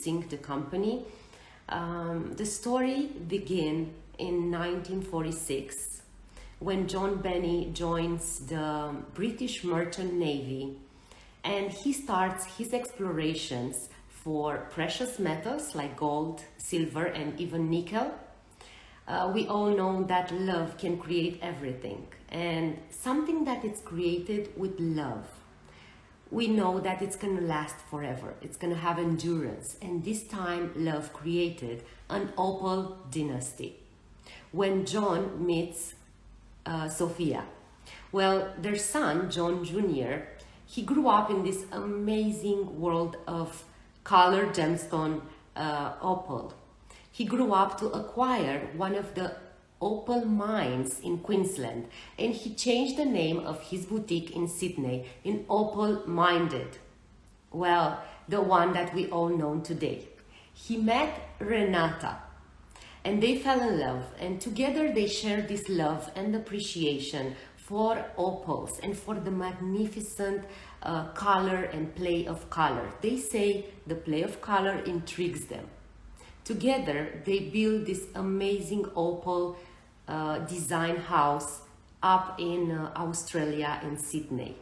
introducing the company. The story began in 1946 when John Benny joins the British Merchant Navy, and he starts his explorations for precious metals like gold, silver, and even nickel. We all know that love can create everything, and something that is created with love, we know that it's going to last forever. It's going to have endurance. And this time, love created an Opal dynasty. When John meets Sophia, well, their son, John Jr., he grew up in this amazing world of colored gemstone opal. He grew up to acquire one of the opal mines in Queensland, and he changed the name of his boutique in Sydney in Opal Minded. Well, the one that we all know today. He met Renata and they fell in love, and together they shared this love and appreciation for opals and for the magnificent color and play of color. They say the play of color intrigues them. Together they build this amazing opal design house up in Australia, in Sydney.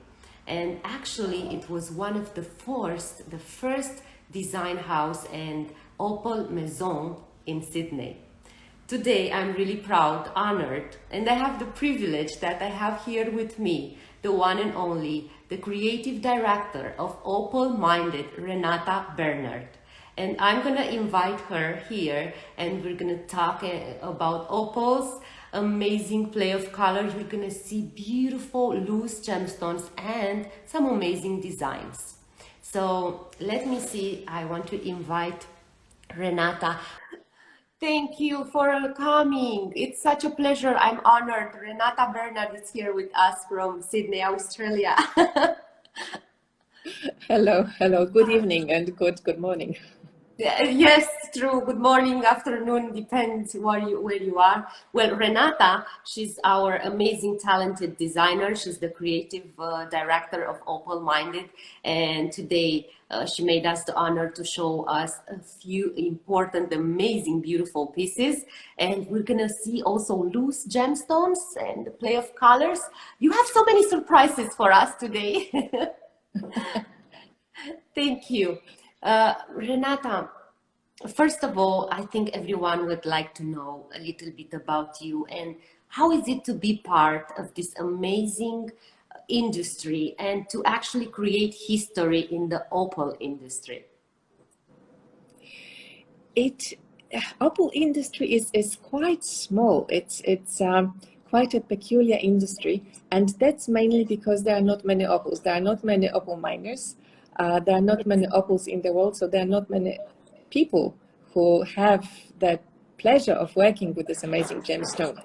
And actually it was one of the first design house and opal maison in Sydney. Today I'm really proud, honored, and I have the privilege that I have here with me the one and only, the creative director of Opal Minded, Renata Bernard. And I'm gonna invite her here and we're gonna talk about opals, amazing play of color. You're gonna see beautiful loose gemstones and some amazing designs. So let me see, I want to invite Renata. Thank you for coming. It's such a pleasure. I'm honored. Renata Bernard is here with us from Sydney, Australia. Hello. Good evening and good morning. Yes, true. Good morning, afternoon, depends where you are. Well, Renata, she's our amazing, talented designer. She's the creative director of Opal Minded, and today she made us the honor to show us a few important, amazing, beautiful pieces. And we're gonna see also loose gemstones and the play of colors. You have so many surprises for us today. Thank you. Renata, first of all, I think everyone would like to know a little bit about you and how is it to be part of this amazing industry and to actually create history in the opal industry? Opal industry is quite small. It's quite a peculiar industry, and that's mainly because there are not many opals. There are not many opal miners. There are not many opals in the world, so there are not many people who have that pleasure of working with this amazing gemstone.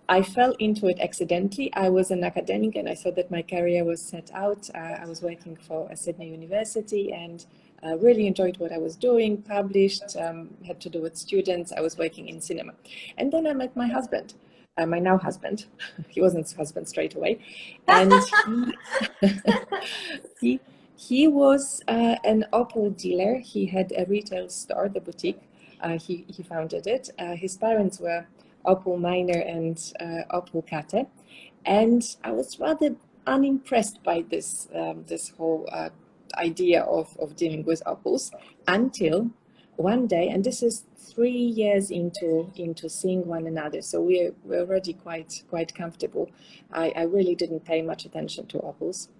I fell into it accidentally. I was an academic and I thought that my career was set out. I was working for a Sydney University and really enjoyed what I was doing, published, had to do with students. I was working in cinema. And then I met my husband. My now husband. He wasn't husband straight away. And he was an opal dealer. He had a retail store, the boutique. He founded it. His parents were opal miner and opal cutter. And I was rather unimpressed by this whole idea of dealing with opals until one day, and this is 3 years into seeing one another, so we're already quite comfortable. I really didn't pay much attention to opals,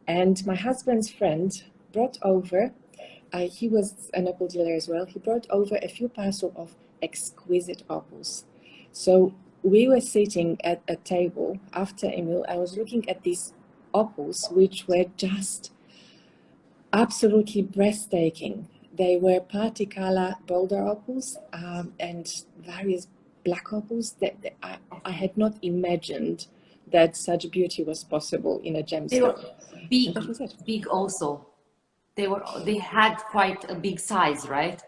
and my husband's friend brought over, he was an opal dealer as well, he brought over a few parcels of exquisite opals. So we were sitting at a table after a meal. I was looking at these opals, which were just absolutely breathtaking. They were party color boulderopals and various black opals that I had not imagined that such beauty was possible in a gemstone. They were big also. They had quite a big size, right?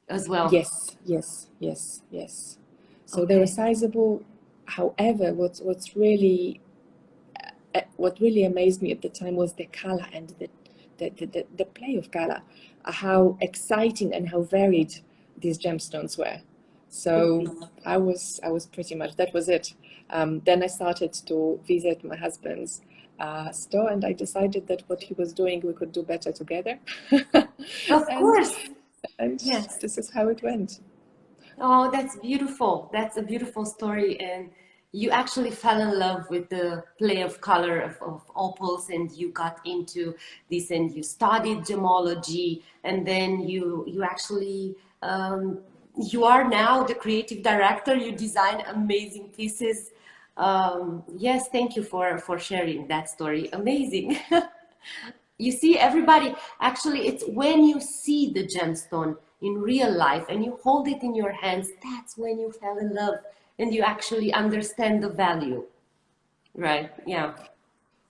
As well. Yes. So they were sizable. However, what really amazed me at the time was the color and the play of color, how exciting and how varied these gemstones were. So I was pretty much, that was it. Then I started to visit my husband's store, and I decided that what he was doing we could do better together. Of and course. and Yes. this is how it went. Oh, that's beautiful. That's a beautiful story. And you actually fell in love with the play of color of opals, and you got into this, and you studied gemology, and then you actually you are now the creative director. You design amazing pieces. Yes, thank you for sharing that story. Amazing. You see, everybody, actually, it's when you see the gemstone in real life and you hold it in your hands, that's when you fell in love and you actually understand the value, right? Yeah.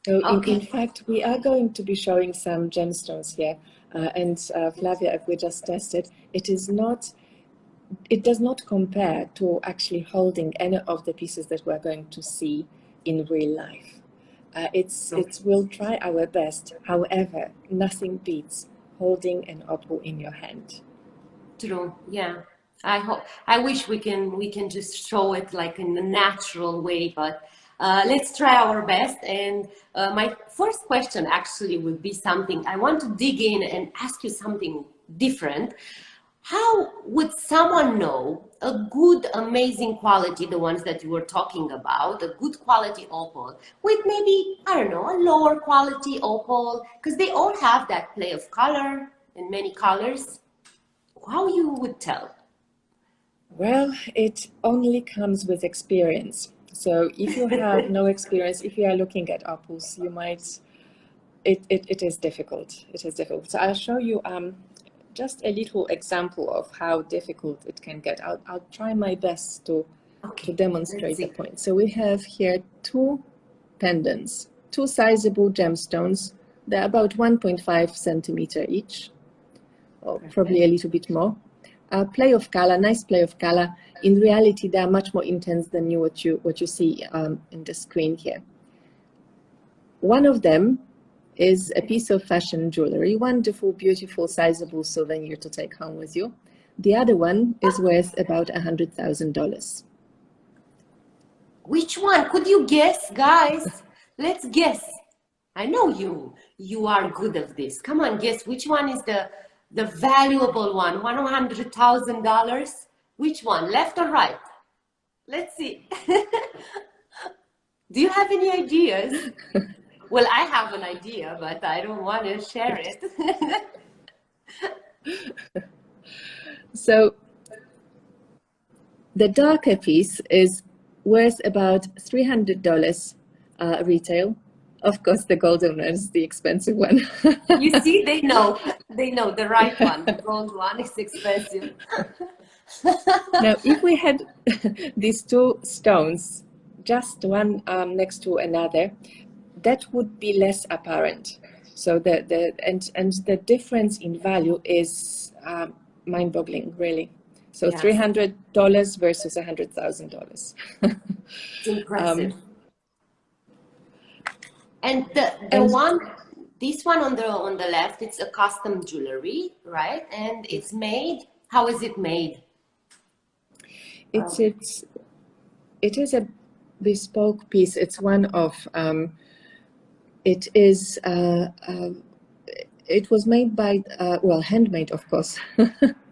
So in Okay. fact, we are going to be showing some gemstones here. And Flavia, if we just tested, it does not compare to actually holding any of the pieces that we're going to see in real life. We'll try our best. However, nothing beats holding an opal in your hand. True. Yeah. I wish we can just show it like in a natural way, but let's try our best. And my first question actually would be something I want to dig in and ask you something different. How would someone know a good, amazing quality, the ones that you were talking about, a good quality opal, with maybe, I don't know, a lower quality opal, because they all have that play of color and many colors. How you would tell? Well, it only comes with experience. So if you have no experience, if you are looking at opals, you might, it is difficult. It is difficult. So I'll show you just a little example of how difficult it can get. I'll try my best to Okay, let's demonstrate the see. point. So we have here two pendants, two sizable gemstones. They're about 1.5 centimeter each, or probably a Perfect. little bit more. Play of color, nice play of color. In reality, they are much more intense than what you see in the screen here. One of them is a piece of fashion jewelry, wonderful, beautiful, sizable souvenir to take home with you. The other one is worth about $100,000. Which one? Could you guess, guys? Let's guess. I know you are good at this. Come on, guess which one is the valuable one? $100,000. Which one? Left or right? Let's see. Do you have any ideas? Well, I have an idea, but I don't want to share it. So the darker piece is worth about $300 retail. Of course, the golden one is the expensive one. You see, they know the right one. The gold one is expensive. Now, if we had these two stones, just one next to another, that would be less apparent. So the difference in value is mind-boggling, really. So Yes, $300 versus $100,000. it's impressive. And the And one, this one on the left, it's a custom jewelry, right? And it's yes, made. How is it made? it's it is a bespoke piece. It's one of it is it was made by well, handmade, of course,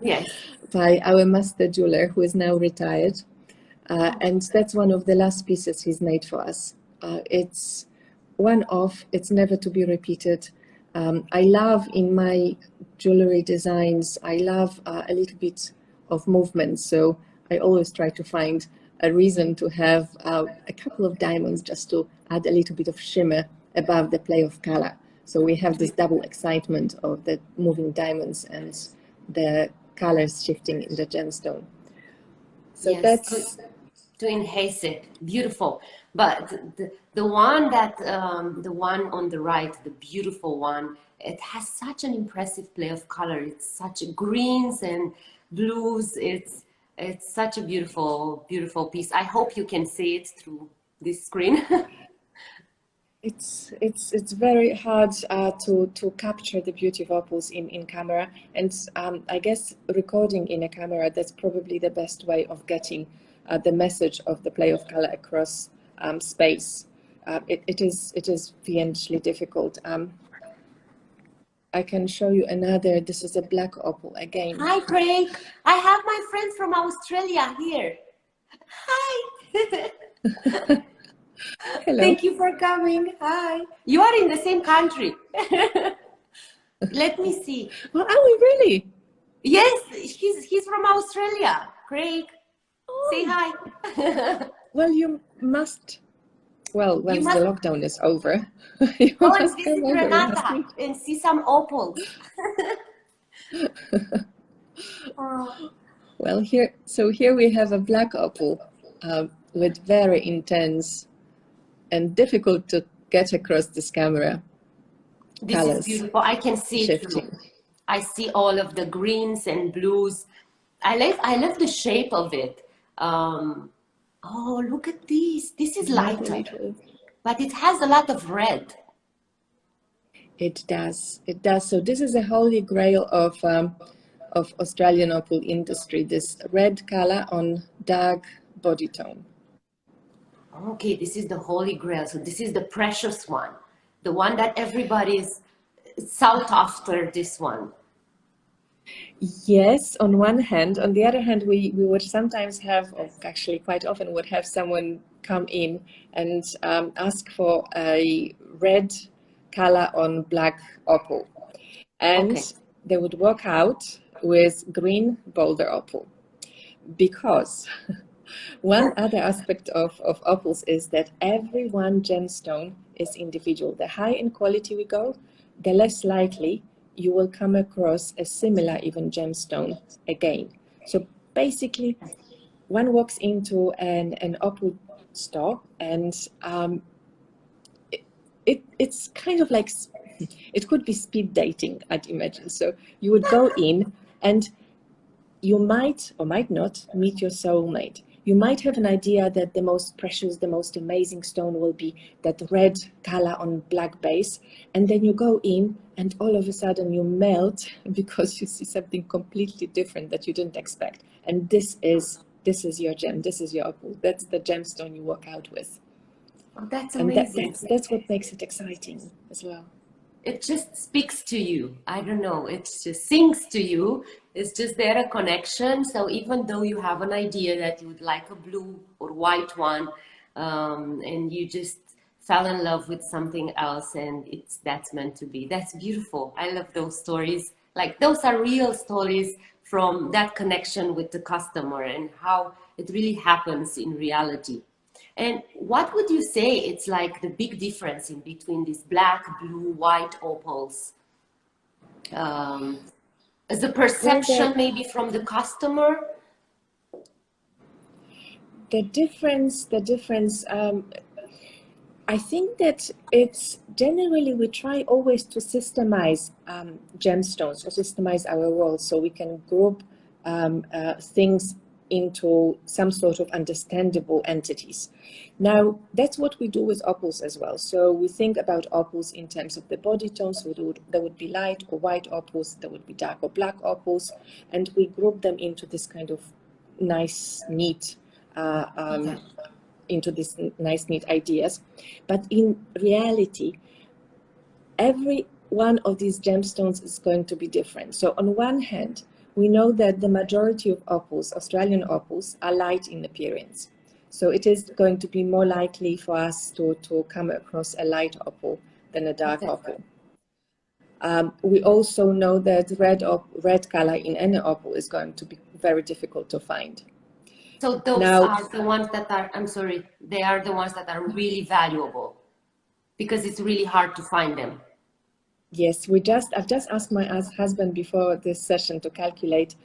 Yes. by our master jeweler who is now retired. And that's one of the last pieces he's made for us. It's one off, it's never to be repeated. I love in my jewelry designs, I love a little bit of movement. So I always try to find a reason to have a couple of diamonds just to add a little bit of shimmer above the play of color. So we have this double excitement of the moving diamonds and the colors shifting in the gemstone. So Yes, that's to enhance it. Beautiful. But the one that the one on the right, the beautiful one, it has such an impressive play of color. It's such greens and blues. It's such a beautiful, beautiful piece. I hope you can see it through this screen. it's very hard to capture the beauty of opals in camera, and I guess recording in a camera, that's probably the best way of getting the message of the play of color across space. It is fiendishly difficult. I can show you another. This is a black opal again. Hi, Craig. I have my friend from Australia here. Hi. Hello. Thank you for coming. Hi. You are in the same country. Let me see. Well, are we really? Yes, he's from Australia. Craig, say Oh, hi. well, you must. Well, You once the must lockdown is over, you go and must come visit over. We must Renata meet. and see some opals. Oh, Well, here we have a black opal with very intense and difficult to get across this camera this is colors beautiful. I can see it through. shifting. I see all of the greens and blues. I love the shape of it. Oh, look at this. This is Another lighter, little. but it has a lot of red. It does. It does. So this is a holy grail of Australian opal industry. This red color on dark body tone. Okay, this is the holy grail. So this is the precious one, the one that everybody's sought after. This one. Yes, on one hand. On the other hand, we would sometimes have, or actually quite often would have someone come in and ask for a red color on black opal. And Okay. they would walk out with green boulder opal. Because one other aspect of opals is that every one gemstone is individual. The higher in quality we go, the less likely you will come across a similar even gemstone again. So basically, one walks into an opal store and it's kind of like, it could be speed dating, I'd imagine. So you would go in and you might or might not meet your soulmate. You might have an idea that the most precious, the most amazing stone will be that red color on black base. And then you go in and all of a sudden you melt because you see something completely different that you didn't expect. And this is your gem, this is your opal. That's the gemstone you walk out with. Oh, that's And amazing. that's what makes it exciting as well. It just speaks to you. I don't know. It just sings to you. It's just there a connection. So even though you have an idea that you would like a blue or white one, and you just fell in love with something else, and that's meant to be. That's beautiful. I love those stories. Like those are real stories from that connection with the customer and how it really happens in reality. And what would you say it's like the big difference in between these black, blue, white opals? Um, is the Well, perception maybe from the customer? the difference, I think that it's generally we try always to systemize gemstones or systemize our world so we can group things into some sort of understandable entities. Now, that's what we do with opals as well. So we think about opals in terms of the body tones. So there would be light or white opals, there would be dark or black opals, and we group them into this kind of nice, neat Okay. into these nice, neat ideas. But in reality, every one of these gemstones is going to be different. So on one hand, we know that the majority of opals, Australian opals, are light in appearance. So it is going to be more likely for us to come across a light opal than a dark Okay. opal. We also know that red color in any opal is going to be very difficult to find. So those Now, are the ones that are, I'm sorry, they are the ones that are really valuable because it's really hard to find them. yes, I've just asked my husband before this session to calculate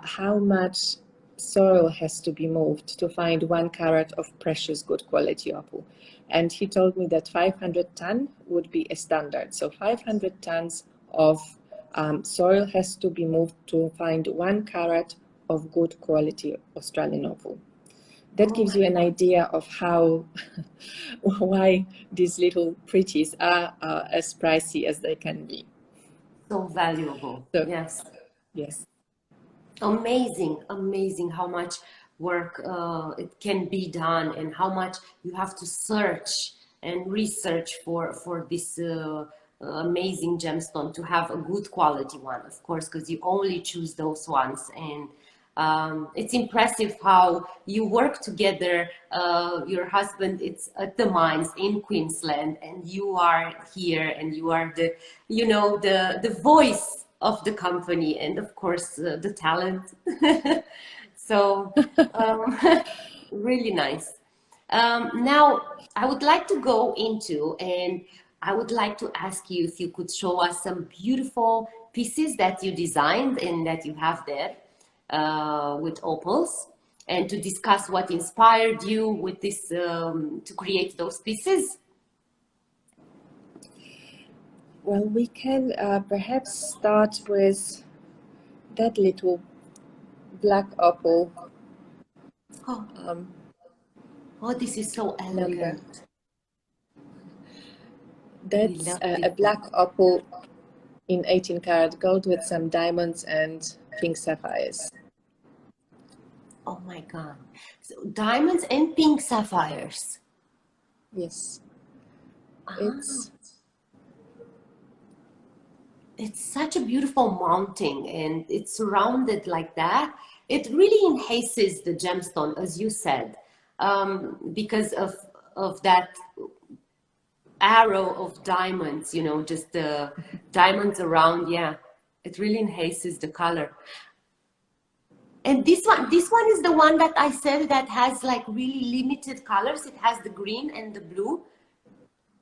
how much soil has to be moved to find 1 carat of precious good quality opal. And he told me that 500 ton would be a standard. So 500 tons of soil has to be moved to find 1 carat of good quality Australian opal. that Oh gives my you an God. idea of how why these little pretties are as pricey as they can be. So valuable. So Yes. yes, Amazing, amazing how much work it can be done and how much you have to search and research for this amazing gemstone to have a good quality one, of course, because you only choose those ones. And it's impressive how you work together. Your husband, it's at the mines in Queensland, and you are here, and you are the, the voice of the company, and of course the talent. So um, really nice. Now I would like to go into, and I would like to ask you if you could show us some beautiful pieces that you designed and that you have there with opals, and to discuss what inspired you with this to create those pieces. well, we can perhaps start with that little black opal Oh, um, oh, this is so number. elegant. We That's love a this black one. opal in 18 karat gold with some diamonds and pink sapphires. Oh my God. So diamonds and pink sapphires. Yes, Ah, it's it's such a beautiful mounting, and it's surrounded like that. It really enhances the gemstone, as you said, because of that arrow of diamonds, just the diamonds around. Yeah, it really enhances the color. And this one is the one that I said that has like really limited colors. It has the green and the blue.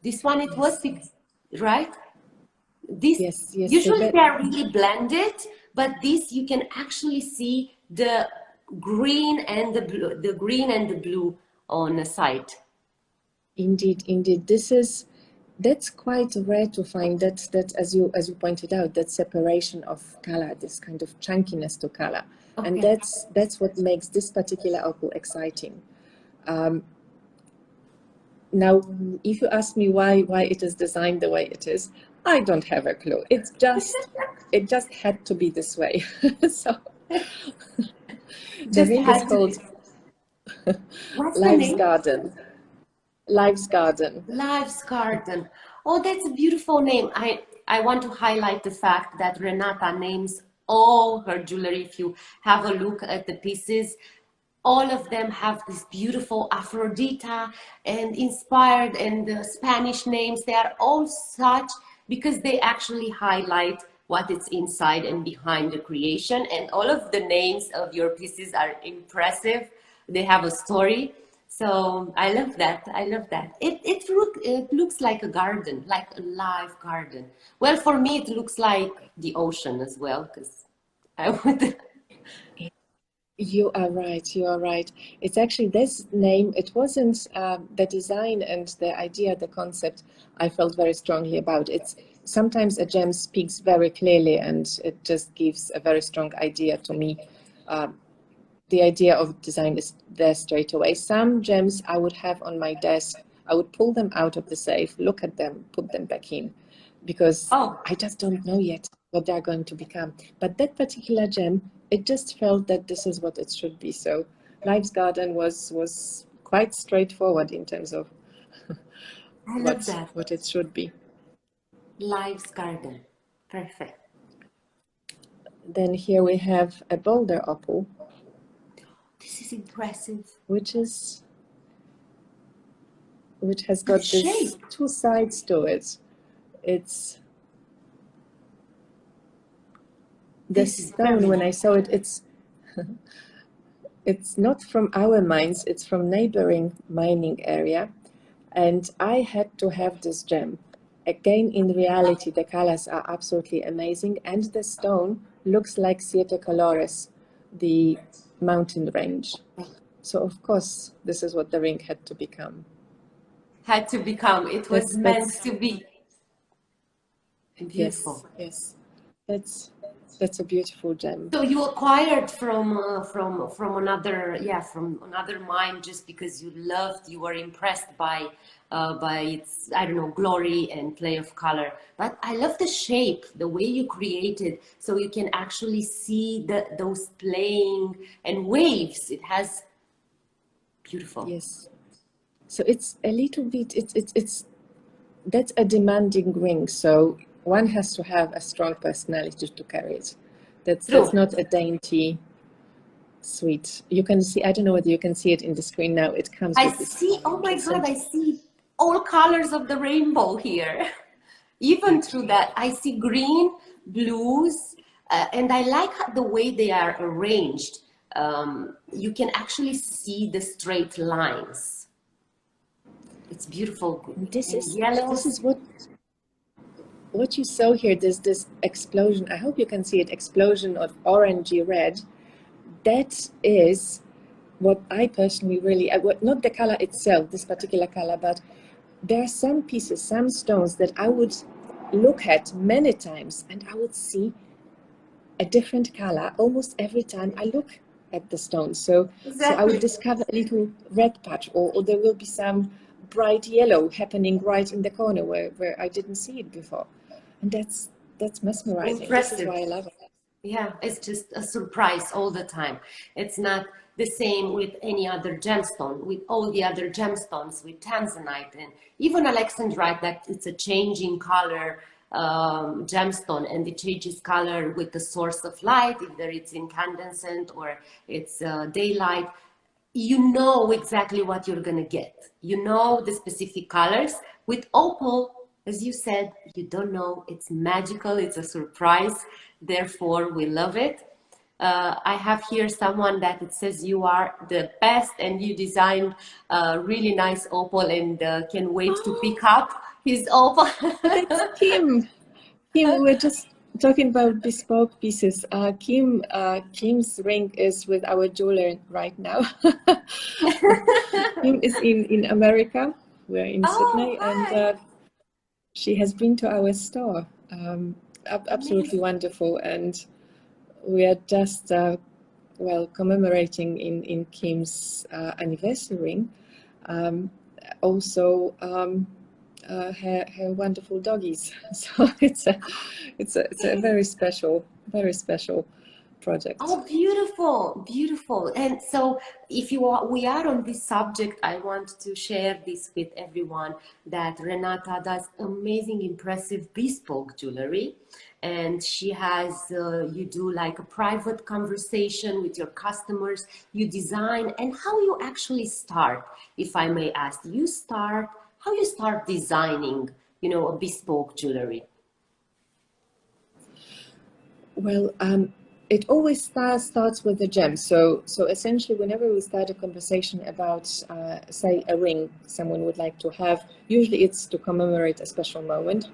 This one it was, yes, right? This yes, yes. So usually that they are really blended, but this you can actually see the green and the green and the blue on the side. indeed, indeed, that's quite rare to find. That as you pointed out, that separation of color, this kind of chunkiness to color, and Okay. that's what makes this particular opal exciting. Now, if you ask me why it is designed the way it is, I don't have a clue. It just had to be this way. So the Just ring is had to called be. What's the Life's name? Garden. Life's Garden. Life's Garden. Oh, that's a beautiful name. I want to highlight the fact that Renata names all her jewelry. If you have a look at the pieces, all of them have this beautiful Aphrodita and inspired and the Spanish names. They are all such because they actually highlight what is inside and behind the creation. And all of the names of your pieces are impressive. They have a story. So I love that. I love that. It looks like a garden, like a live garden. Well, for me, it looks like the ocean as well, because I would. You are right. You are right. It's actually this name. It wasn't the design and the idea, the concept. I felt very strongly about. It's sometimes a gem speaks very clearly, and it just gives a very strong idea to me. The idea of design is there straight away. Some gems I would have on my desk. I would pull them out of the safe, look at them, put them back in, because Oh, I just don't know yet what they're going to become. But that particular gem, it just felt that this is what it should be. So Life's Garden was quite straightforward in terms of I love what that. what it should be. Life's Garden. Perfect. Then here we have a boulder opal, This is impressive. which is which has The got this shape. two sides to it. It's the This is stone. very When I nice. saw it, it's not from our mines, it's from neighboring mining area. And I had to have this gem. Again, in reality, the colors are absolutely amazing, and the stone looks like Siete Colores, the mountain range. So of course, this is what the ring had to become. Had to become. It was That's meant that's to be yes, beautiful. yes. That's That's a beautiful gem. So you acquired from another, yeah, from another mine just because you loved, you were impressed by its, I don't know, glory and play of color. But I love the shape, the way you created, so you can actually see those playing and waves. It has beautiful. Yes. So it's a little bit, it's that's a demanding ring. So one has to have a strong personality to carry it. That's True. not a dainty, sweet. You can see, I don't know whether you can see it in the screen now. It comes I with this see, oh my God, transcend. I see all colors of the rainbow here. Even through that, I see green, blues, and I like the way they are arranged. You can actually see the straight lines. It's beautiful. This In is yellows. what you saw here. There's this explosion. I hope you can see it. Explosion of orangey red. That is what I personally really, not the color itself, this particular color, but there are some pieces, some stones that I would look at many times and I would see a different color almost every time I look at the stone. So I would Exactly. discover a little red patch, or there will be some bright yellow happening right in the corner where I didn't see it before. And that's mesmerizing. This is Impressive. why I love it. Yeah, it's just a surprise all the time. It's not the same with any other gemstone, with all the other gemstones, with tanzanite and even alexandrite, that it's a changing color gemstone, and it changes color with the source of light, either it's incandescent or it's daylight. You know exactly what you're gonna get. You know the specific colors. With opal, as you said, you don't know. It's magical. It's a surprise. Therefore, we love it. I have here someone that it says you are the best, and you designed a really nice opal, and can wait to pick up his opal. That's Kim. Kim, we were just talking about bespoke pieces. Kim's ring is with our jeweler right now. Kim is in America. We're in Oh, Sydney, and hi. she has been to our store. Absolutely Amazing. wonderful, and we are just commemorating in Kim's anniversary. Um, also, her wonderful doggies. So it's a very special project. Oh, beautiful, beautiful. And so, if you are, we are on this subject, I want to share this with everyone that Renata does amazing, impressive bespoke jewelry. And she has, you do like a private conversation with your customers, you design, and how you actually start, if I may ask, how you start designing, a bespoke jewelry. Well, it always starts with the gem. So essentially, whenever we start a conversation about, say, a ring someone would like to have, usually it's to commemorate a special moment.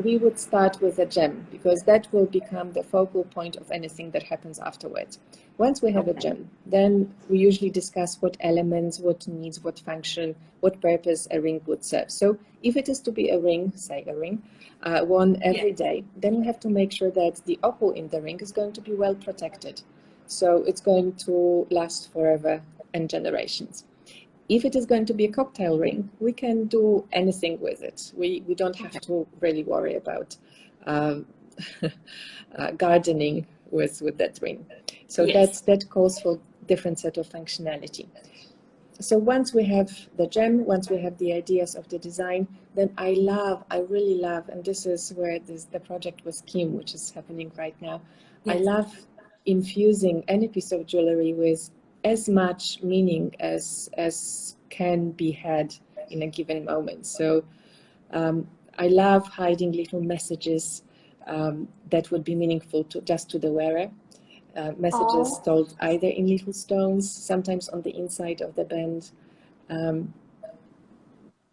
We would start with a gem because that will become the focal point of anything that happens afterwards. Once we have a Okay. gem, then we usually discuss what elements, what needs, what function, what purpose a ring would serve. So if it is to be a ring, say a ring, worn Yeah. every day, then we have to make sure that the opal in the ring is going to be well protected. So it's going to last forever and generations. If it is going to be a cocktail ring, we can do anything with it. We don't have to really worry about um, gardening with that ring. So Yes. that calls for different set of functionality. So once we have the gem, once we have the ideas of the design, then I really love, and this is where the project with Kim, which is happening right now, I Yes. love infusing any piece of jewelry with as much meaning as can be had in a given moment. So I love hiding little messages that would be meaningful to the wearer. Messages Oh. told either in little stones, sometimes on the inside of the band, um,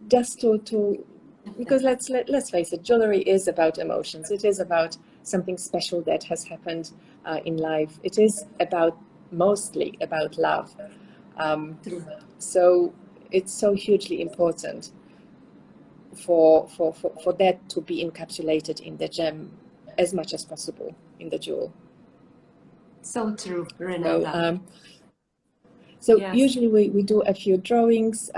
just to because let's face it, jewelry is about emotions. It is about something special that has happened in life. It is about mostly about love. Um, True. so it's so hugely important for that to be encapsulated in the gem as much as possible. in the jewel. So true, So, Renata. so Yes. usually we do a few drawings,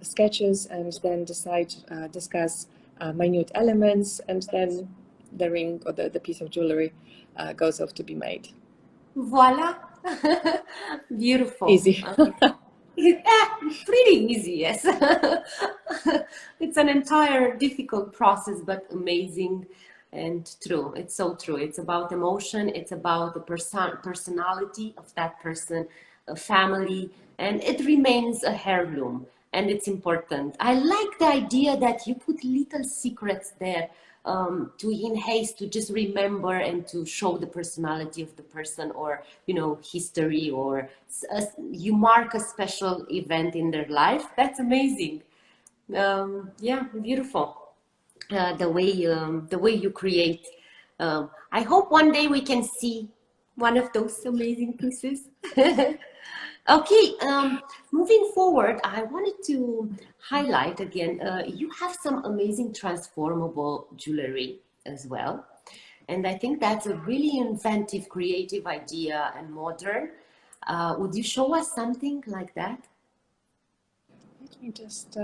sketches, and then discuss minute elements, and then the ring or the piece of jewelry goes off to be made. Voila. Beautiful. Easy. Yeah, pretty easy, yes. It's an entire difficult process, but amazing and true. It's so true. It's about emotion, it's about the personality of that person, a family, and it remains a heirloom and it's important. I like the idea that you put little secrets there to in haste to just remember and to show the personality of the person or history or you mark a special event in their life. That's amazing. Yeah, beautiful. The way you create. I hope one day we can see one of those amazing pieces. Okay, moving forward, I wanted to highlight again, you have some amazing transformable jewelry as well. And I think that's a really inventive, creative idea and modern. Would you show us something like that? Let me just.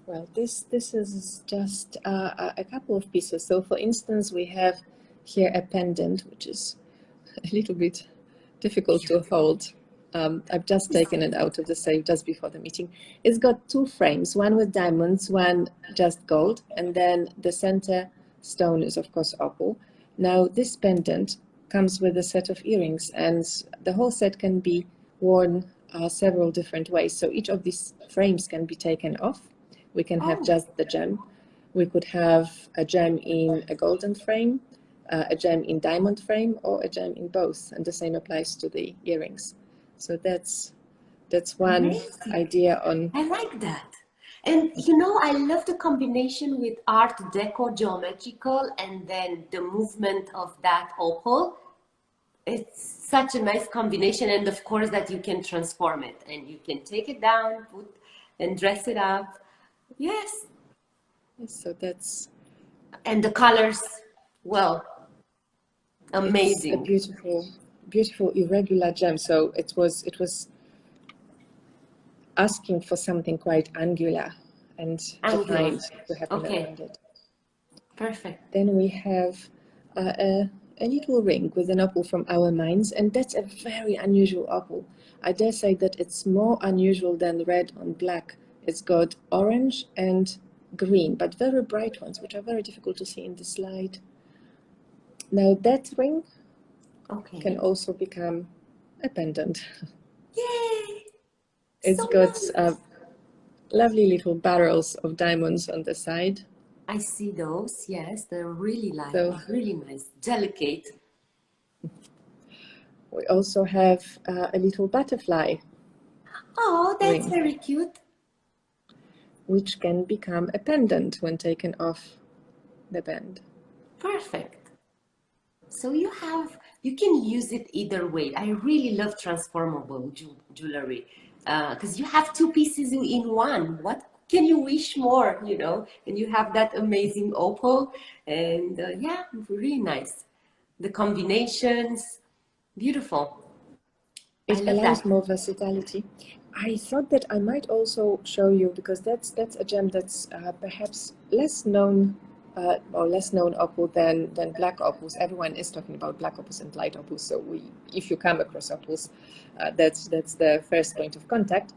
Well, this is just a couple of pieces. So, for instance, we have here a pendant, which is a little bit difficult to hold. I've just taken it out of the safe just before the meeting. It's got two frames, one with diamonds, one just gold, and then the center stone is, of course, opal. Now, this pendant comes with a set of earrings, and the whole set can be worn several different ways. So each of these frames can be taken off. We can have Oh, just the gem. We could have a gem in a golden frame, a gem in diamond frame, or a gem in both, and the same applies to the earrings. So that's one amazing. idea on. I like that. And I love the combination with Art Deco geometrical and then the movement of that opal. It's such a nice combination. And of course, that you can transform it and you can take it down, put and dress it up. Yes. So that's And the colors, well, it's a amazing. beautiful irregular gem. So it was asking for something quite angular and Angular. defined to happen Okay, around it. perfect. Then we have a little ring with an opal from our mines, and that's a very unusual opal. I dare say that it's more unusual than red on black. It's got orange and green, but very bright ones, which are very difficult to see in the slide. Now that ring can Okay. also become a pendant. Yay! It's So got nice. lovely little barrels of diamonds on the side. I see those. Yes, they're really So really nice, delicate. we also have a little butterfly Oh, that's ring, very cute. which can become a pendant when taken off the band. Perfect. So you can use it either way. I really love transformable jewelry because you have two pieces in one. What can you wish more, And you have that amazing opal and yeah, really nice. The combinations, beautiful. I It love allows that. more versatility. I thought that I might also show you, because that's a gem that's perhaps less known or less known opal than black opals. Everyone is talking about black opals and light opals. So if you come across opals, that's the first point of contact.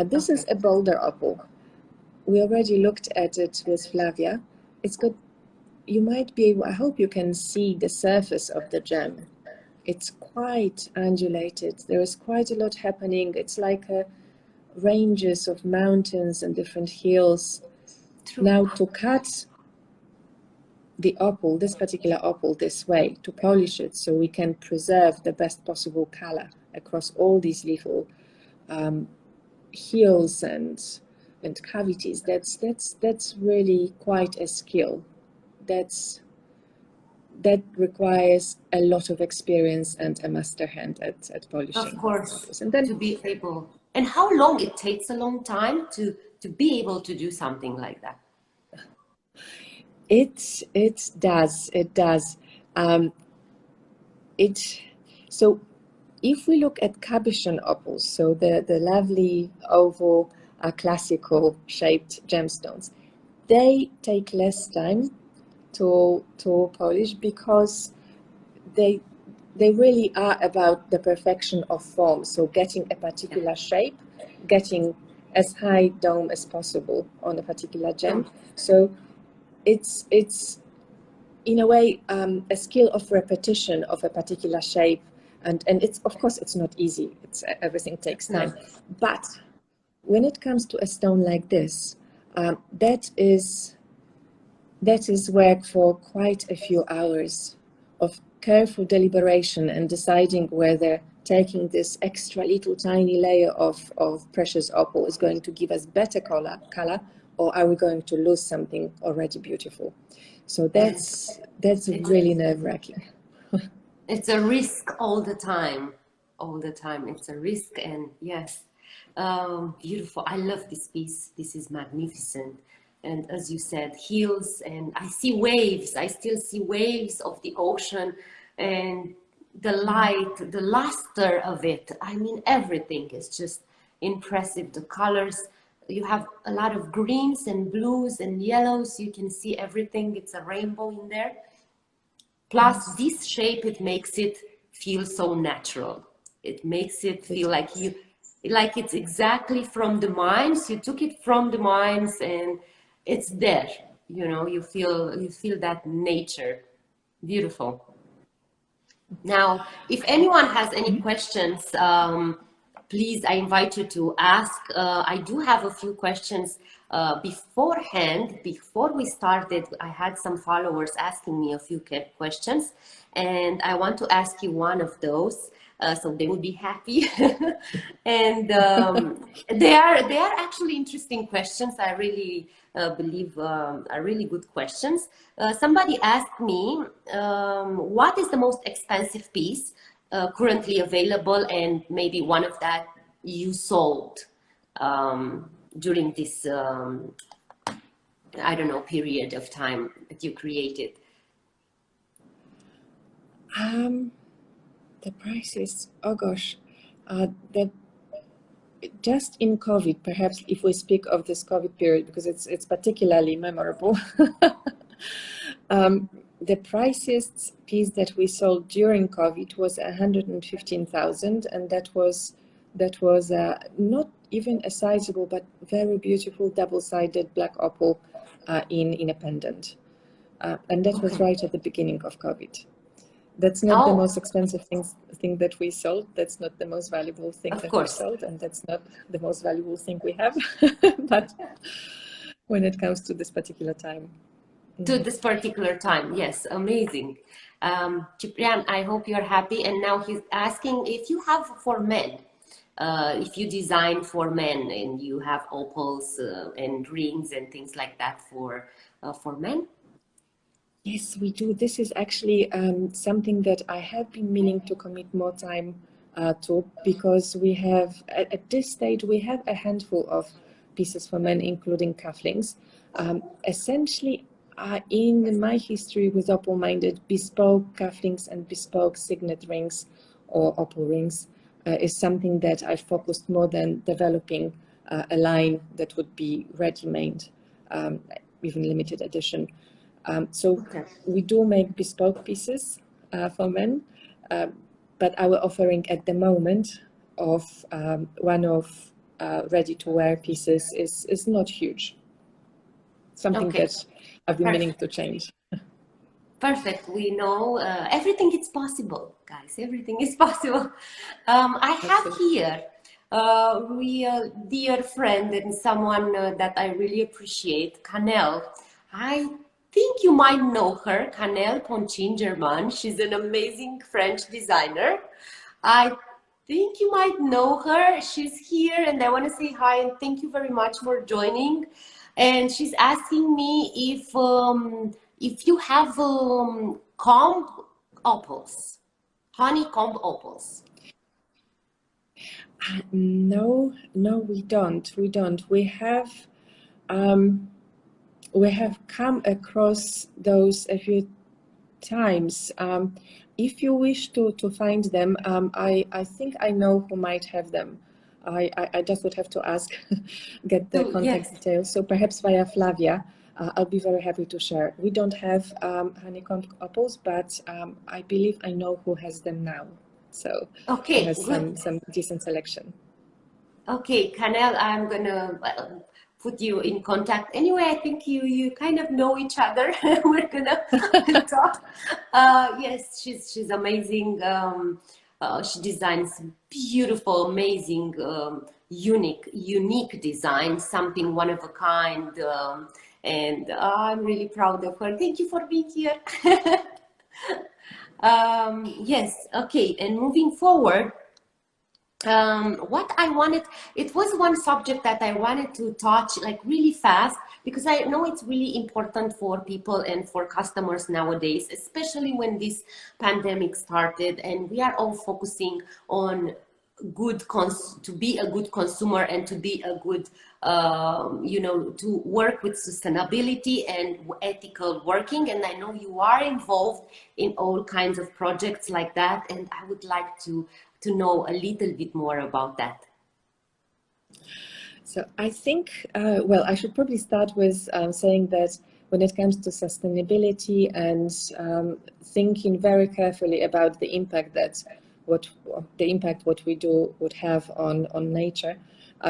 This Okay. is a boulder opal. We already looked at it with Flavia. It's got, you might be able, I hope you can see the surface of the gem. It's quite undulated. There is quite a lot happening. It's like ranges of mountains and different hills. True. Now, to cut the opal, this particular opal, this way, to polish it so we can preserve the best possible color across all these little hills and cavities, that's really quite a skill. That requires a lot of experience and a master hand at Of polishing course, opals. And then to be able. And how long it takes a long time to be able to do something like that. it does. So if we look at cabochon opals, so the lovely oval classical shaped gemstones, they take less time to polish because they really are about the perfection of form. So getting a particular shape, getting as high dome as possible on a particular gem. So it's in a way a skill of repetition of a particular shape, and it's, of course, it's not easy. It's everything takes time. But when it comes to a stone like this, that is work for quite a few hours of careful deliberation and deciding whether taking this extra little tiny layer of precious opal is going to give us better color, or are we going to lose something already beautiful. So that's really nerve-wracking. It's a risk all the time. It's a risk, and yes, beautiful. I love this piece. This is magnificent. And as you said, hills, and I see waves. I still see waves of the ocean, and the light, the luster of it. I mean, everything is just impressive. The colors, you have a lot of greens and blues and yellows. You can see everything. It's a rainbow in there. Plus, this shape, it makes it feel so natural. It makes it feel like like it's exactly from the mines. You took it from the mines, and it's there. You know, you feel that nature. Beautiful. Now, if anyone has any questions, please, I invite you to ask. I do have a few questions beforehand. Before we started, I had some followers asking me a few questions, and I want to ask you one of those. So they will be happy, and they are actually interesting questions. I really believe are really good questions. Somebody asked me, what is the most expensive piece currently available, and maybe one of that you sold during this I don't know, period of time that you created. The prices, oh gosh, that just in COVID, perhaps if we speak of this COVID period, because it's particularly memorable. The priciest piece that we sold during COVID was 115,000, and that was not even a sizable but very beautiful double-sided black opal in a pendant, and that was right at the beginning of COVID. That's not the most expensive thing that we sold. That's not the most valuable thing that we sold, and that's not the most valuable thing we have. But when it comes to this particular time. To this particular time, yes, amazing. Ciprian, I hope you're happy. And now he's asking if you have for men, if you design for men and you have opals and rings and things like that for men. Yes, we do. This is actually something that I have been meaning to commit more time to, because we have, at this stage, we have a handful of pieces for men, including cufflinks. Essentially, in my history with opal-minded, bespoke cufflinks and bespoke signet rings or opal rings is something that I focused more than developing a line that would be ready-made, even limited edition. So we do make bespoke pieces for men, but our offering at the moment of one-off ready-to-wear pieces is not huge. Something that I've been meaning to change. Perfect. We know everything is possible, guys. Everything is possible. I have here a dear friend and someone that I really appreciate, Canel. I think you might know her, Canel Ponchin-German. She's an amazing French designer. I think you might know her. She's here, and I want to say hi and thank you very much for joining. And she's asking me if you have comb opals, honeycomb opals. No, we don't. We have come across those a few times. If you wish to find them, I think I know who might have them. I just would have to ask, get the So contact yes. details. So perhaps via Flavia, I'll be very happy to share. We don't have honeycomb opals, but I believe I know who has them now. So she Okay, has good. some decent selection. Okay, Kanel, I'm gonna put you in contact. Anyway, I think you kind of know each other. We're gonna talk. Yes, she's amazing. She designs beautiful, amazing, unique designs, something one of a kind. And I'm really proud of her. Thank you for being here. Yes, okay, and moving forward, what I wanted, it was one subject that I wanted to touch like really fast because I know it's really important for people and for customers nowadays, especially when this pandemic started and we are all focusing on to be a good consumer and to be a good to work with sustainability and ethical working, and I know you are involved in all kinds of projects like that, and I would like to know a little bit more about that. So I think, well, I should probably start with saying that when it comes to sustainability and thinking very carefully about the impact what we do would have on nature,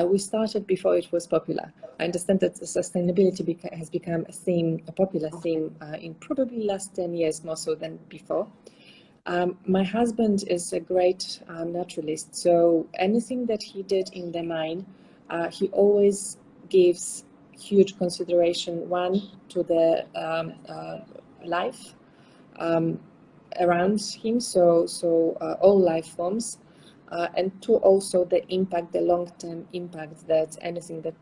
we started before it was popular. I understand that sustainability has become a popular theme in probably last 10 years more so than before. My husband is a great naturalist, so anything that he did in the mine, he always gives huge consideration, one, to the life around him, so all life forms, and two, also the impact, the long-term impact that anything that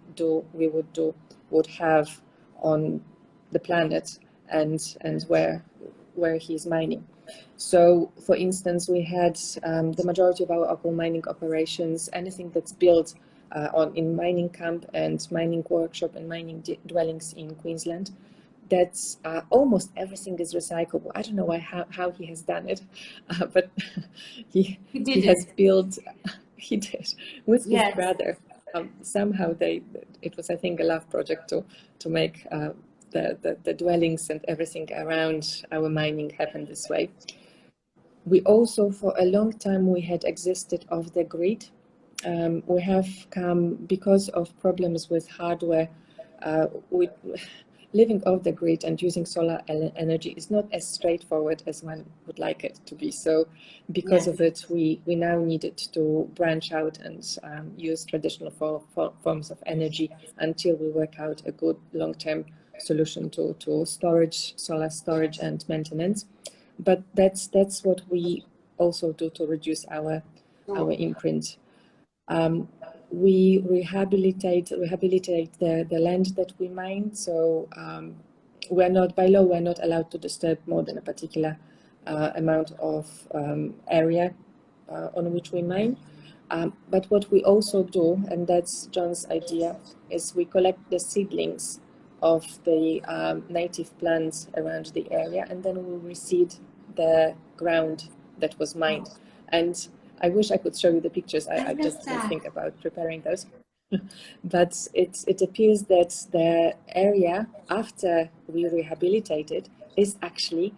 we would do would have on the planet and where he's mining. So, for instance, we had the majority of our opal mining operations, anything that's built in mining camp and mining workshop and mining dwellings in Queensland, that's almost everything is recyclable. I don't know how he has done it, but You he did has it. built, he did, with his Yes, brother. Somehow it was, I think, a love project to make the dwellings and everything around our mining happen this way. We also, for a long time, we had existed off the grid. We have come because of problems with hardware. We living off the grid and using solar energy is not as straightforward as one would like it to be. So because yes, of it, we now needed to branch out and use traditional forms of energy until we work out a good long-term solution to storage, solar storage and maintenance. But that's what we also do to reduce our imprint. We rehabilitate the land that we mine. So we're not, by law, we're not allowed to disturb more than a particular amount of area on which we mine. But what we also do, and that's John's idea, is we collect the seedlings of the native plants around the area, and then we reseed the ground that was mined. And I wish I could show you the pictures. I I love just didn't that. think about preparing those. But it appears that the area after we rehabilitate it is actually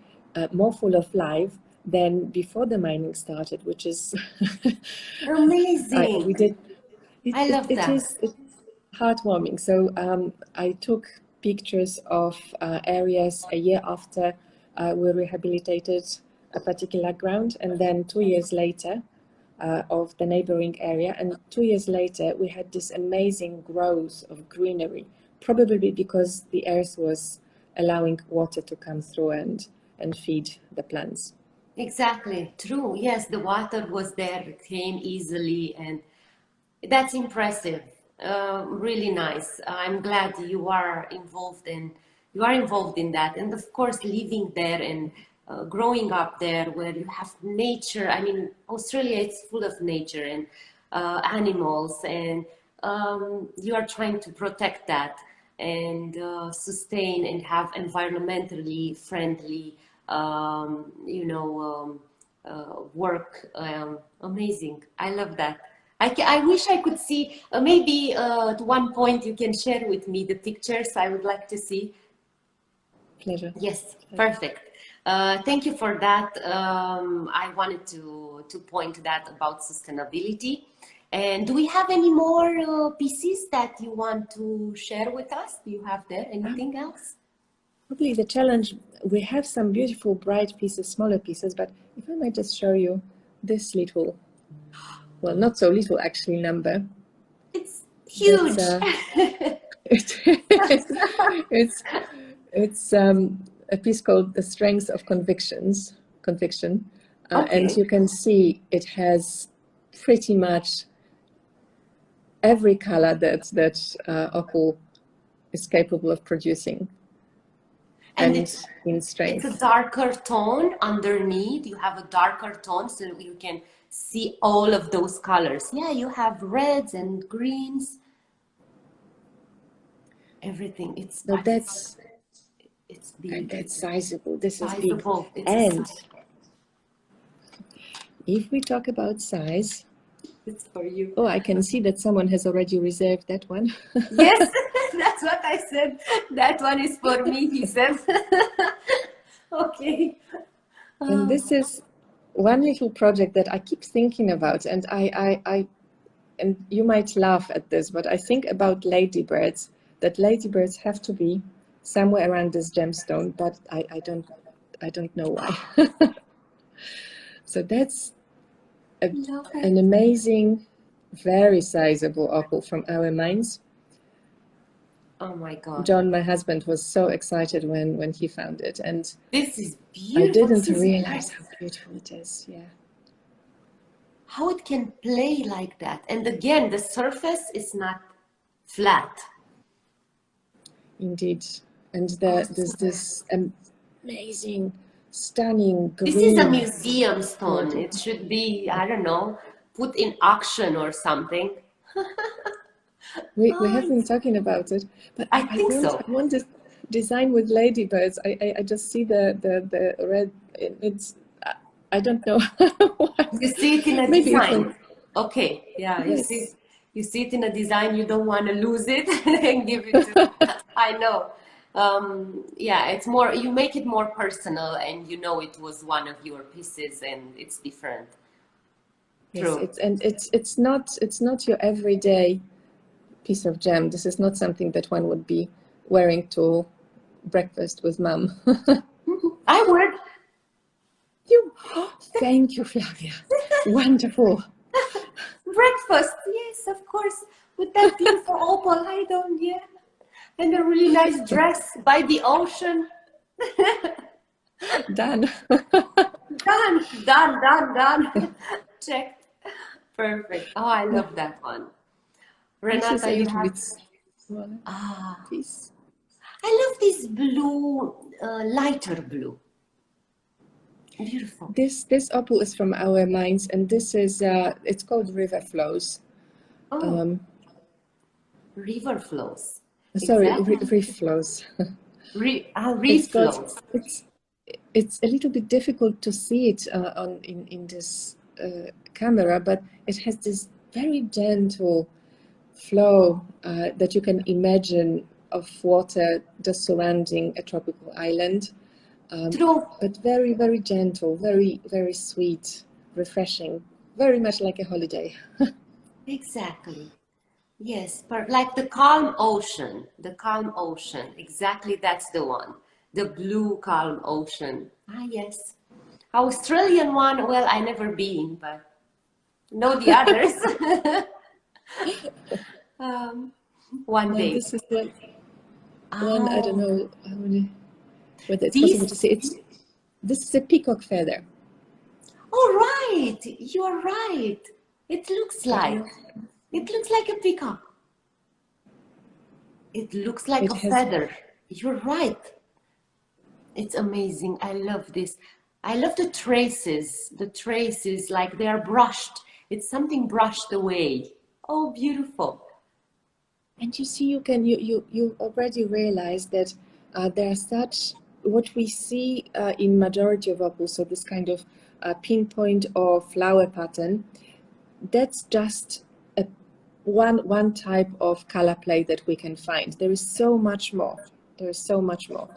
more full of life than before the mining started, which is we Amazing. did I love that. it's heartwarming. So I took pictures of areas a year after we rehabilitated a particular ground, and then 2 years later of the neighboring area. And 2 years later, we had this amazing growth of greenery, probably because the earth was allowing water to come through and feed the plants. Exactly. True. Yes, the water was there, it came easily, and that's impressive. Really nice. I'm glad you are involved in that, and of course, living there and growing up there, where you have nature. I mean, Australia is full of nature and animals, and you are trying to protect that and sustain and have environmentally friendly work. Amazing. I love that. I wish I could see, maybe at one point you can share with me the pictures. I would like to see. Pleasure. Yes, Pleasure. perfect. Thank you for that. I wanted to point that about sustainability. And do we have any more pieces that you want to share with us? Do you have there anything else? Probably the challenge, we have some beautiful bright pieces, smaller pieces, but if I might just show you this little, well, not so little actually, number. It's That's huge. it's a piece called "The Strength of Conviction," and Okay. you can see it has pretty much every color that Opal is capable of producing, And and in it's a strength. darker tone underneath. You have a darker tone so you can see all of those colors. Yeah, you have reds and greens, everything. So It's big. that's sizable. This is big. Sizable. It's a And size. if we talk about size, It's for you. oh, I can see that someone has already reserved that one. Yes, that's what I said. That one is for me, he said. Okay. And this is one little project that I keep thinking about, and and you might laugh at this, but I think about ladybirds, that ladybirds have to be somewhere around this gemstone, but I don't know why. So that's Love an it. amazing, very sizable opal from our mines. Oh my God. John, my husband, was so excited when he found it, and This is I beautiful. didn't This is realize how beautiful it is. Yeah, how it can play like that. And again, the surface is not flat. indeed. And Oh, there's super. this amazing, stunning This is a green museum stone. border. It should be, I don't know, put in auction or something. We Oh, have been talking about it, but I think so. I want this design with ladybirds. I just see the red. It's I don't know why. You see it in a Maybe if we design. Okay, yeah, yes. you see it in a design, you don't want to lose it and give it to, I know. Yeah, it's more, you make it more personal and you know it was one of your pieces and it's different. Yes, True. it's not your everyday piece of gem. This is not something that one would be wearing to breakfast with mum. I would. You, thank you, Flavia. Wonderful. Breakfast, yes, of course, with that beautiful opal, I don't, yeah. And a really nice dress by the ocean. Done. Done, done, done, done. Check. Perfect. Oh, I love that one. This is Renata, a you little have. bit smaller Ah, piece. I love this blue, lighter blue. Beautiful. This opal is from our mines, and this is it's called River Flows. Oh, river flows. Sorry, Exactly. reef flows. It's got Reflows. it's a little bit difficult to see it on in this camera, but it has this very gentle flow that you can imagine of water just surrounding a tropical island. True. But very, very gentle, very, very sweet, refreshing, very much like a holiday. Exactly. Yes, like the calm ocean. The calm ocean. Exactly, that's the one. The blue calm ocean. Ah, yes. Australian one, well, I never been, but know the others. um, one And day. this is the one, I don't Oh, know whether it's possible to this. see. This is a peacock feather. Oh, right. You're right. It looks But like. It looks like a peacock. It looks like it a has feather. You're right. It's amazing. I love this. I love the traces like they are brushed. It's something brushed away. Oh, beautiful. and you see you already realize that there are such what we see in majority of opals, so this kind of pinpoint or flower pattern, that's just one type of color play that we can find. There is so much more. There is so much more.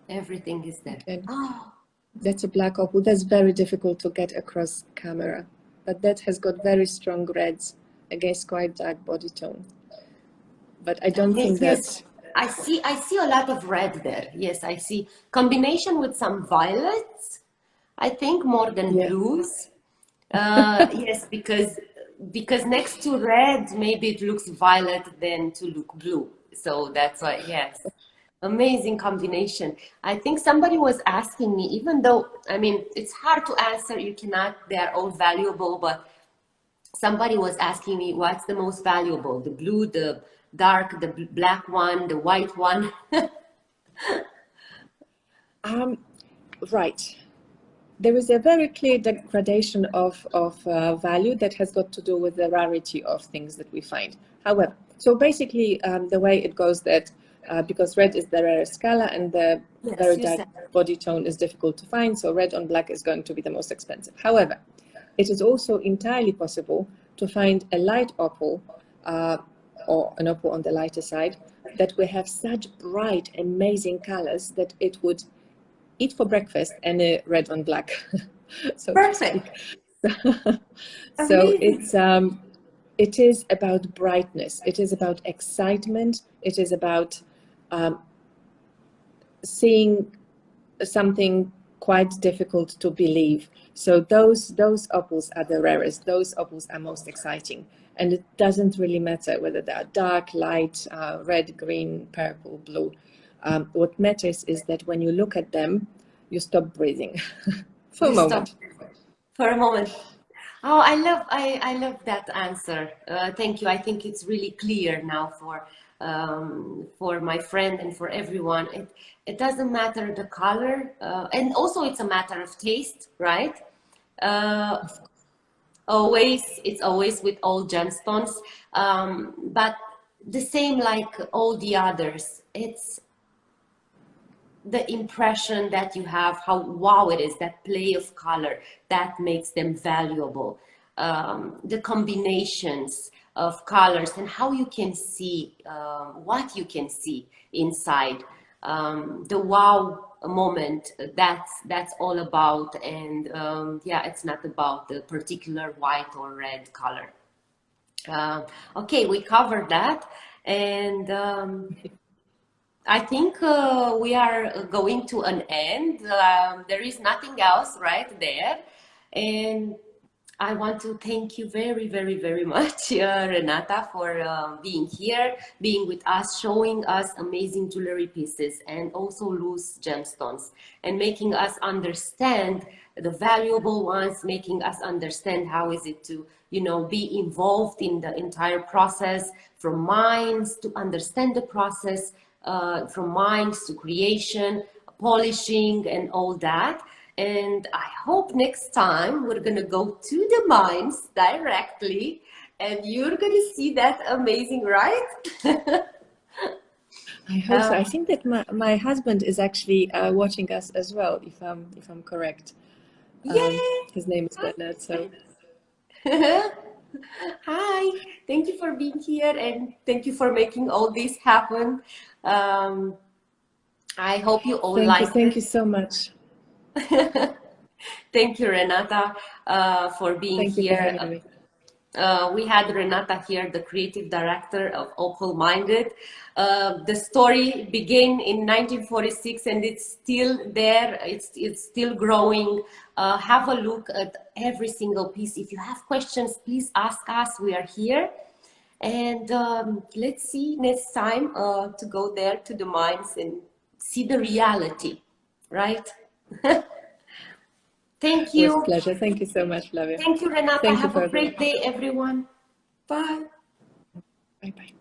Everything is there. And Oh, that's a black opal. That's very difficult to get across camera, but that has got very strong reds against quite dark body tone. But I don't think yes. that. I see a lot of red there. Yes, I see combination with some violets. I think more than Yeah. blues. Yes, because next to red, maybe it looks violet than to look blue. So that's why, yes. Amazing combination. I think somebody was asking me, even though, I mean, it's hard to answer, you cannot, they are all valuable, but somebody was asking me what's the most valuable, the blue, the dark, the black one, the white one. Right. There is a very clear degradation of value that has got to do with the rarity of things that we find. However, so basically the way it goes that because red is the rarest color and the Yes, very you dark said. body tone is difficult to find, so red on black is going to be the most expensive. However, it is also entirely possible to find a light opal or an opal on the lighter side that will have such bright, amazing colors that it would eat for breakfast and a red on black, so to speak. Perfect. So Amazing. it is about brightness. It is about excitement. It is about seeing something quite difficult to believe. So those opals are the rarest. Those opals are most exciting. And it doesn't really matter whether they are dark, light, red, green, purple, blue. What matters is that when you look at them, you stop breathing for a You stop moment. for a moment. Oh, I love that answer. Thank you. I think it's really clear now for my friend and for everyone. It doesn't matter the color, and also it's a matter of taste, right? Uh, it's always with all gemstones, but the same like all the others. It's the impression that you have, how wow it is, that play of color that makes them valuable. The combinations of colors and how you can see what you can see inside. The wow moment, that's all about. And yeah, it's not about the particular white or red color. Okay, we covered that. And I think we are going to an end. There is nothing else right there. And I want to thank you very, very, very much, Renata, for being here, being with us, showing us amazing jewelry pieces and also loose gemstones, and making us understand the valuable ones, making us understand how is it to, be involved in the entire process, from minds to understand the process, from minds to creation, polishing, and all that. And I hope next time we're gonna go to the mines directly and you're gonna see that amazing, right? I hope so. I think that my husband is actually watching us as well, if I'm correct. Yay! His name is Bernard. So Hi, thank you for being here and thank you for making all this happen. Um, I hope you all liked thank you it. so much. Thank you, Renata, for being Thank you for here. having me. We had Renata here, the creative director of Opal Minded. The story began in 1946 and it's still there. It's still growing. Have a look at every single piece. If you have questions, please ask us. We are here. And let's see next time to go there to the mines and see the reality, right? Thank With you. pleasure. Thank you so much, Flavia. Thank you, Renata. Thank you Have for a everything. great day, everyone. Bye. Bye bye.